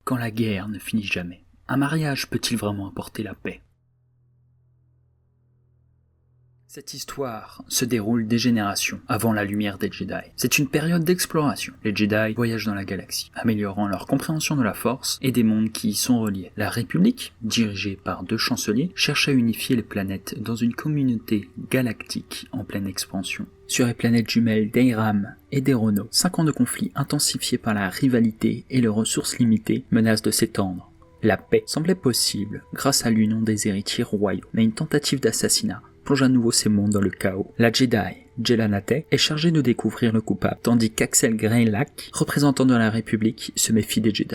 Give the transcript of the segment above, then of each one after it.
Quand la guerre ne finit jamais, un mariage peut-il vraiment apporter la paix ? Cette histoire se déroule des générations avant la lumière des Jedi. C'est une période d'exploration. Les Jedi voyagent dans la galaxie, améliorant leur compréhension de la Force et des mondes qui y sont reliés. La République, dirigée par 2 chanceliers, cherche à unifier les planètes dans une communauté galactique en pleine expansion. Sur les planètes jumelles d'Eiram et d'Erono, 5 ans de conflit intensifiés par la rivalité et les ressources limitées menacent de s'étendre. La paix semblait possible grâce à l'union des héritiers royaux, mais une tentative d'assassinat plonge à nouveau ces mondes dans le chaos. La Jedi, Jela Nateh, est chargée de découvrir le coupable, tandis qu'Axel Greylac, représentant de la République, se méfie des Jedi.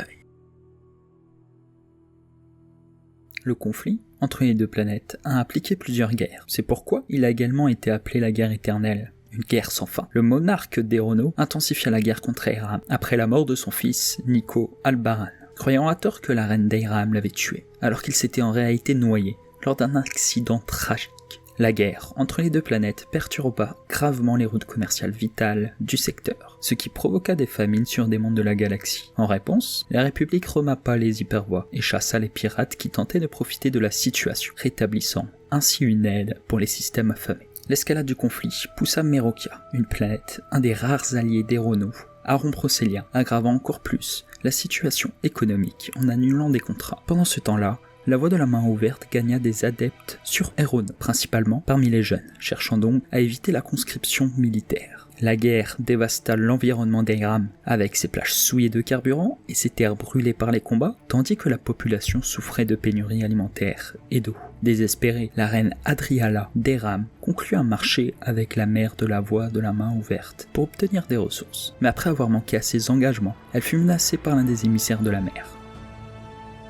Le conflit entre les 2 planètes a impliqué plusieurs guerres. C'est pourquoi il a également été appelé la guerre éternelle, une guerre sans fin. Le monarque d'Erono intensifia la guerre contre Eiram après la mort de son fils, Nico Albaran, croyant à tort que la reine d'Eiram l'avait tué, alors qu'il s'était en réalité noyé lors d'un accident tragique. La guerre entre les 2 planètes perturba gravement les routes commerciales vitales du secteur, ce qui provoqua des famines sur des mondes de la galaxie. En réponse, la République remappa les hypervoies et chassa les pirates qui tentaient de profiter de la situation, rétablissant ainsi une aide pour les systèmes affamés. L'escalade du conflit poussa Merokia, une planète, un des rares alliés d'Erono, à rompre ses liens, aggravant encore plus la situation économique en annulant des contrats. Pendant ce temps-là, la voie de la main ouverte gagna des adeptes sur Erono, principalement parmi les jeunes, cherchant donc à éviter la conscription militaire. La guerre dévasta l'environnement d'Eiram, avec ses plages souillées de carburant et ses terres brûlées par les combats, tandis que la population souffrait de pénuries alimentaires et d'eau. Désespérée, la reine Adriala d'Eiram conclut un marché avec la mère de la voie de la main ouverte pour obtenir des ressources. Mais après avoir manqué à ses engagements, elle fut menacée par l'un des émissaires de la mer.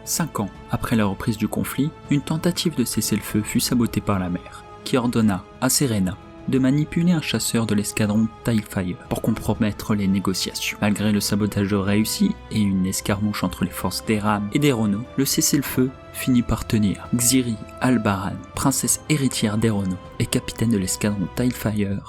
5 ans après la reprise du conflit, une tentative de cessez-le-feu fut sabotée par la mer, qui ordonna à Serena de manipuler un chasseur de l'escadron TIE pour compromettre les négociations. Malgré le sabotage réussi et une escarmouche entre les forces d'Eiram et d'Erono, le cessez-le-feu finit par tenir. Xiri Albaran, princesse héritière d'Erono et capitaine de l'escadron TIE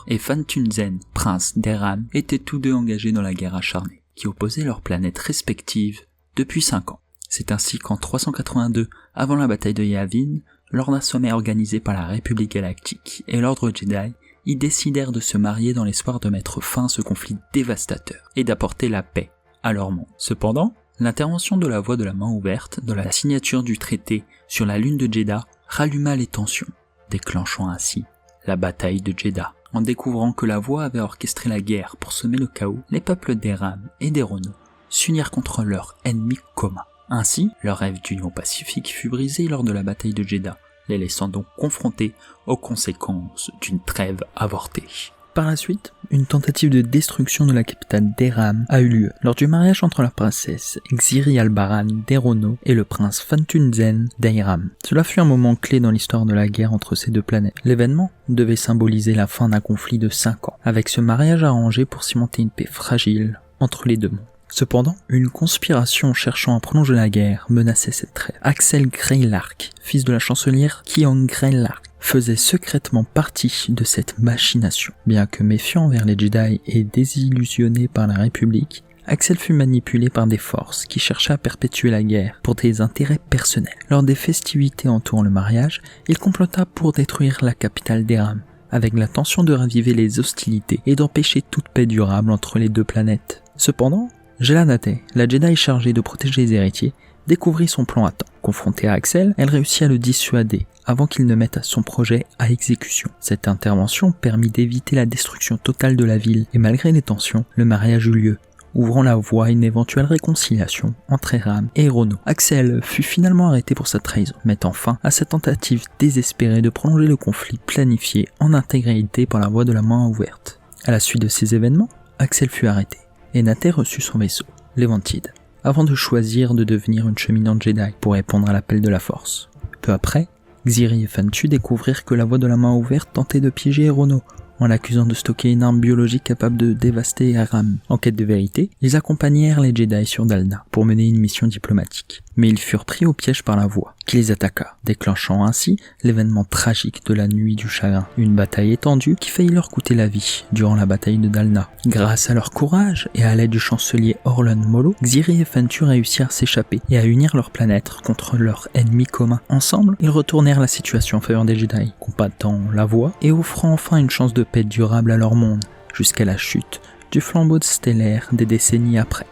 et Fan Tunzen, prince d'Eiram, étaient tous 2 engagés dans la guerre acharnée, qui opposait leurs planètes respectives depuis 5 ans. C'est ainsi qu'en 382, avant la bataille de Yavin, lors d'un sommet organisé par la République Galactique et l'Ordre Jedi, ils décidèrent de se marier dans l'espoir de mettre fin à ce conflit dévastateur et d'apporter la paix à leur monde. Cependant, l'intervention de la voie de la main ouverte dans la signature du traité sur la lune de Jedha ralluma les tensions, déclenchant ainsi la bataille de Jedha. En découvrant que la voie avait orchestré la guerre pour semer le chaos, les peuples d'Eiram et d'Erono s'unirent contre leur ennemi commun. Ainsi, leur rêve d'union pacifique fut brisé lors de la bataille de Jedha, les laissant donc confrontés aux conséquences d'une trêve avortée. Par la suite, une tentative de destruction de la capitale d'Eiram a eu lieu lors du mariage entre la princesse Xiri Albaran d'Erono et le prince Fan Tunzen d'Eiram. Cela fut un moment clé dans l'histoire de la guerre entre ces 2 planètes. L'événement devait symboliser la fin d'un conflit de 5 ans, avec ce mariage arrangé pour cimenter une paix fragile entre les 2 mondes. Cependant, une conspiration cherchant à prolonger la guerre menaçait cette trêve. Axel Greylark, fils de la chancelière Kion Greylark, faisait secrètement partie de cette machination. Bien que méfiant envers les Jedi et désillusionné par la République, Axel fut manipulé par des forces qui cherchaient à perpétuer la guerre pour des intérêts personnels. Lors des festivités entourant le mariage, il complota pour détruire la capitale d'Eiram, avec l'intention de raviver les hostilités et d'empêcher toute paix durable entre les 2 planètes. Cependant, Jela Nateh, la Jedi chargée de protéger les héritiers, découvrit son plan à temps. Confrontée à Axel, elle réussit à le dissuader avant qu'il ne mette son projet à exécution. Cette intervention permit d'éviter la destruction totale de la ville et malgré les tensions, le mariage eut lieu, ouvrant la voie à une éventuelle réconciliation entre Eiram et Erono. Axel fut finalement arrêté pour sa trahison, mettant fin à cette tentative désespérée de prolonger le conflit planifié en intégralité par la voie de la main ouverte. À la suite de ces événements, Axel fut arrêté et Nateh reçut son vaisseau, l'Evantide, avant de choisir de devenir une cheminante Jedi pour répondre à l'appel de la Force. Peu après, Xiri et Fantu découvrirent que la voie de la main ouverte tentait de piéger Erono, en l'accusant de stocker une arme biologique capable de dévaster Eiram. En quête de vérité, ils accompagnèrent les Jedi sur Dalna pour mener une mission diplomatique. Mais ils furent pris au piège par la voix, qui les attaqua, déclenchant ainsi l'événement tragique de la nuit du chagrin. Une bataille étendue qui faillit leur coûter la vie durant la bataille de Dalna. Grâce à leur courage et à l'aide du chancelier Orlon Molo, Xiri et Fentu réussirent à s'échapper et à unir leur planète contre leur ennemi commun. Ensemble, ils retournèrent la situation en faveur des Jedi, combattant la voie et offrant enfin une chance de paix durable à leur monde, jusqu'à la chute du flambeau stellaire des décennies après.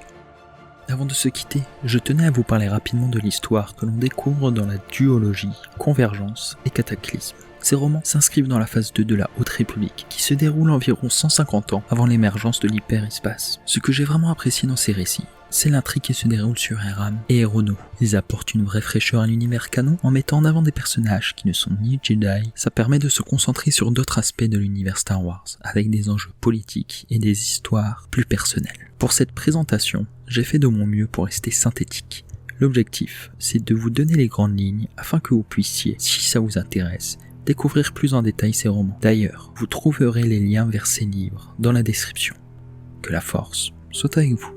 Avant de se quitter, je tenais à vous parler rapidement de l'histoire que l'on découvre dans la duologie, Convergence et Cataclysme. Ces romans s'inscrivent dans la phase 2 de la Haute République, qui se déroule environ 150 ans avant l'émergence de l'hyperespace. Ce que j'ai vraiment apprécié dans ces récits, c'est l'intrigue qui se déroule sur Eram et Erono. Ils apportent une vraie fraîcheur à l'univers canon en mettant en avant des personnages qui ne sont ni Jedi. Ça permet de se concentrer sur d'autres aspects de l'univers Star Wars, avec des enjeux politiques et des histoires plus personnelles. Pour cette présentation, j'ai fait de mon mieux pour rester synthétique. L'objectif, c'est de vous donner les grandes lignes afin que vous puissiez, si ça vous intéresse, découvrir plus en détail ces romans. D'ailleurs, vous trouverez les liens vers ces livres dans la description. Que la force soit avec vous.